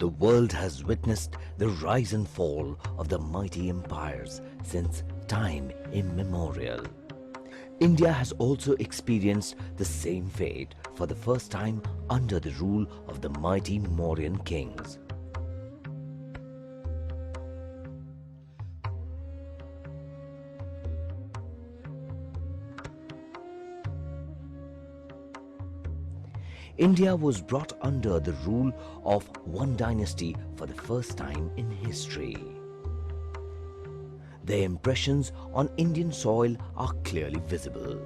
The world has witnessed the rise and fall of the mighty empires since time immemorial. India has also experienced the same fate for the first time under the rule of the mighty Mauryan kings. India was brought under the rule of one dynasty for the first time in history. Their impressions on Indian soil are clearly visible.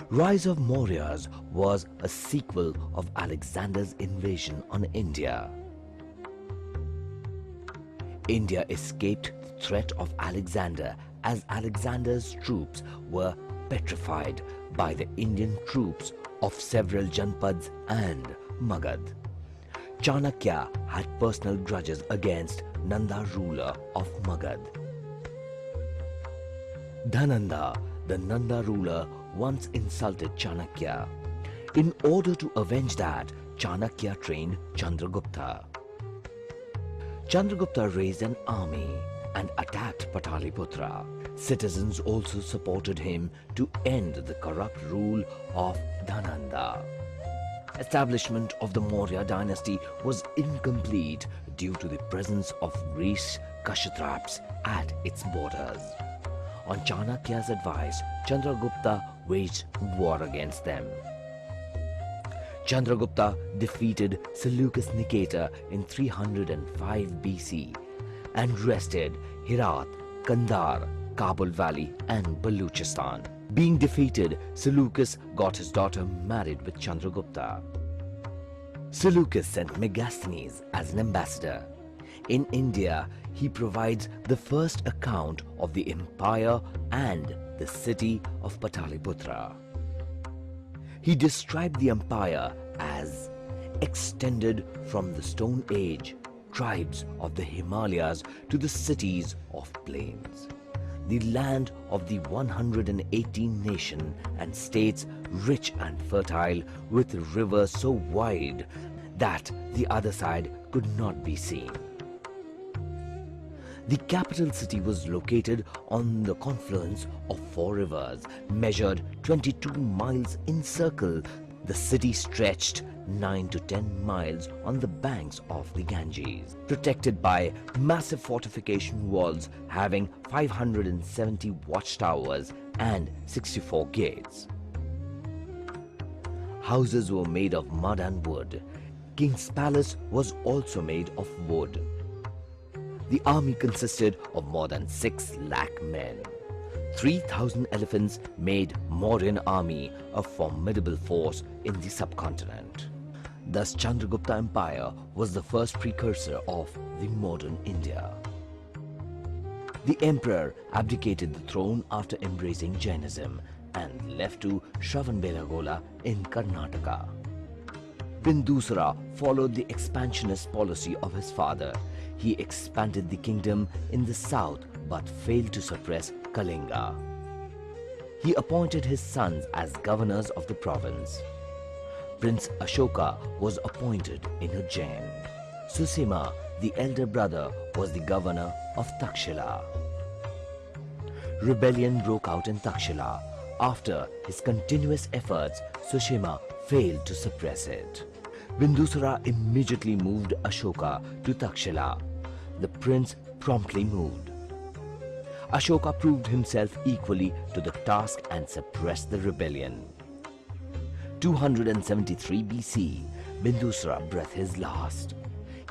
Rise of Mauryas was a sequel of Alexander's invasion on India. India escaped the threat of Alexander as Alexander's troops were petrified by the Indian troops of several Janpads and Magad. Chanakya had personal grudges against Nanda ruler of Magad. Dhananda, the Nanda ruler, once insulted Chanakya. In order to avenge that, Chanakya trained Chandragupta. Chandragupta raised an army and attacked Pataliputra. Citizens also supported him to end the corrupt rule of Dhananda. Establishment of the Maurya dynasty was incomplete due to the presence of Greece Kshatraps at its borders. On Chanakya's advice, Chandragupta waged war against them. Chandragupta defeated Seleucus Nicator in 305 BC and wrested Herat, Kandar, Kabul Valley and Baluchistan. Being defeated, Seleucus got his daughter married with Chandragupta. Seleucus sent Megasthenes as an ambassador. In India, he provides the first account of the empire and the city of Pataliputra. He described the empire as extended from the Stone Age, tribes of the Himalayas to the cities of plains. The land of the 118 nation and states, rich and fertile, with rivers so wide that the other side could not be seen. The capital city was located on the confluence of 4 rivers, measured 22 miles in circle. The city stretched 9 to 10 miles on the banks of the Ganges, protected by massive fortification walls having 570 watchtowers and 64 gates. Houses were made of mud and wood. King's palace was also made of wood. The army consisted of more than 6 lakh men. 3,000 elephants made Mauryan army a formidable force in the subcontinent. Thus, Chandragupta Empire was the first precursor of the modern India. The emperor abdicated the throne after embracing Jainism and left to Shravanbelagola in Karnataka. Bindusara followed the expansionist policy of his father. He expanded the kingdom in the south but failed to suppress Kalinga. He appointed his sons as governors of the province. Prince Ashoka was appointed in Ujjain. Susima, the elder brother, was the governor of Takshila. Rebellion broke out in Takshila. After his continuous efforts, Susima failed to suppress it. Bindusara immediately moved Ashoka to Takshila. The prince promptly moved. Ashoka proved himself equally to the task and suppressed the rebellion. 273 BC, Bindusara breathed his last.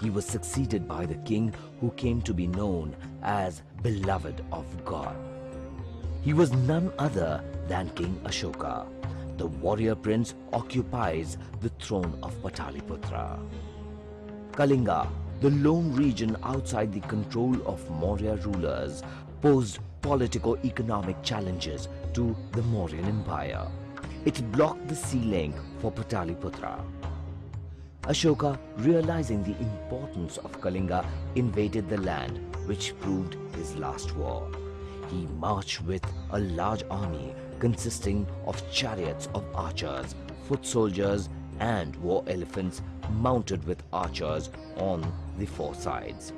He was succeeded by the king who came to be known as Beloved of God. He was none other than King Ashoka. The warrior prince occupies the throne of Pataliputra. Kalinga, the lone region outside the control of Maurya rulers, posed politico-economic challenges to the Mauryan Empire. It blocked the sea link for Pataliputra. Ashoka, realizing the importance of Kalinga, invaded the land, which proved his last war. He marched with a large army consisting of chariots of archers, foot soldiers and war elephants mounted with archers on the four sides.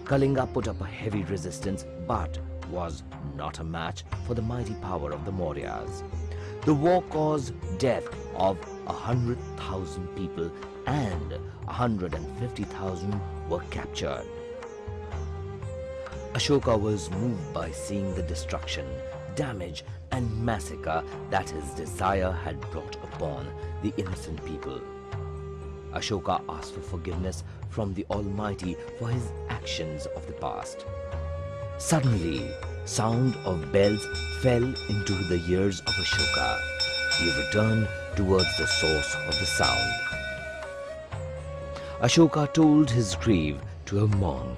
Kalinga put up a heavy resistance but was not a match for the mighty power of the Mauryas. The war caused death of 100,000 people and 150,000 were captured. Ashoka was moved by seeing the destruction, damage and massacre that his desire had brought upon the innocent people. Ashoka asked for forgiveness from the Almighty for his actions of the past. Suddenly, sound of bells fell into the ears of Ashoka. He returned towards the source of the sound. Ashoka told his grief to a monk.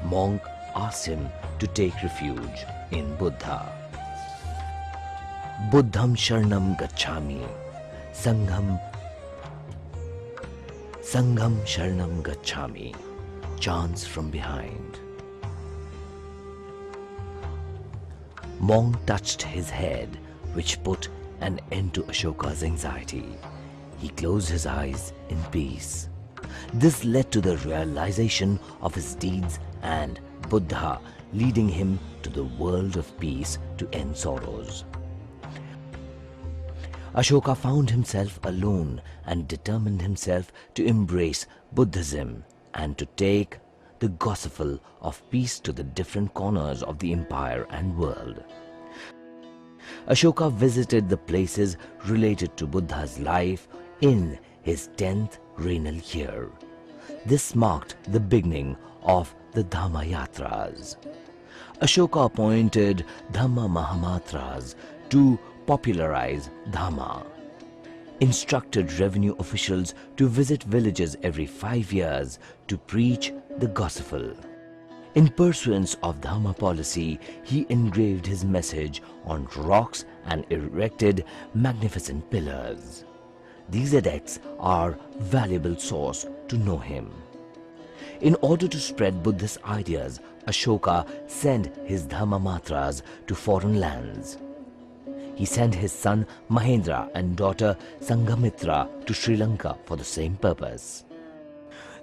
Monk asked him to take refuge in Buddha. Buddham Sharanam Gacchami, Sangham Sharanam Gacchami, chants from behind. Monk touched his head, which put an end to Ashoka's anxiety. He closed his eyes in peace. This led to the realization of his deeds and Buddha leading him to the world of peace to end sorrows. Ashoka found himself alone and determined himself to embrace Buddhism and to take the gospel of peace to the different corners of the empire and world. Ashoka visited the places related to Buddha's life in his 10th regnal year. This marked the beginning of the Dhamma Yatras. Ashoka appointed Dhamma Mahamatras to popularize Dhamma, instructed revenue officials to visit villages every 5 years to preach the gospel. In pursuance of Dhamma policy, he engraved his message on rocks and erected magnificent pillars. These edicts are valuable source to know him. In order to spread Buddhist ideas, Ashoka sent his Dhamma Matras to foreign lands. He sent his son Mahendra and daughter Sanghamitra to Sri Lanka for the same purpose.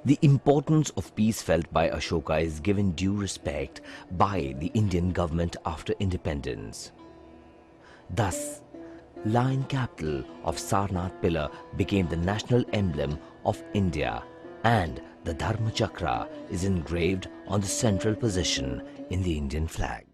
The importance of peace felt by Ashoka is given due respect by the Indian government after independence. Thus, lion capital of Sarnath pillar became the national emblem of India and the Dharma Chakra is engraved on the central position in the Indian flag.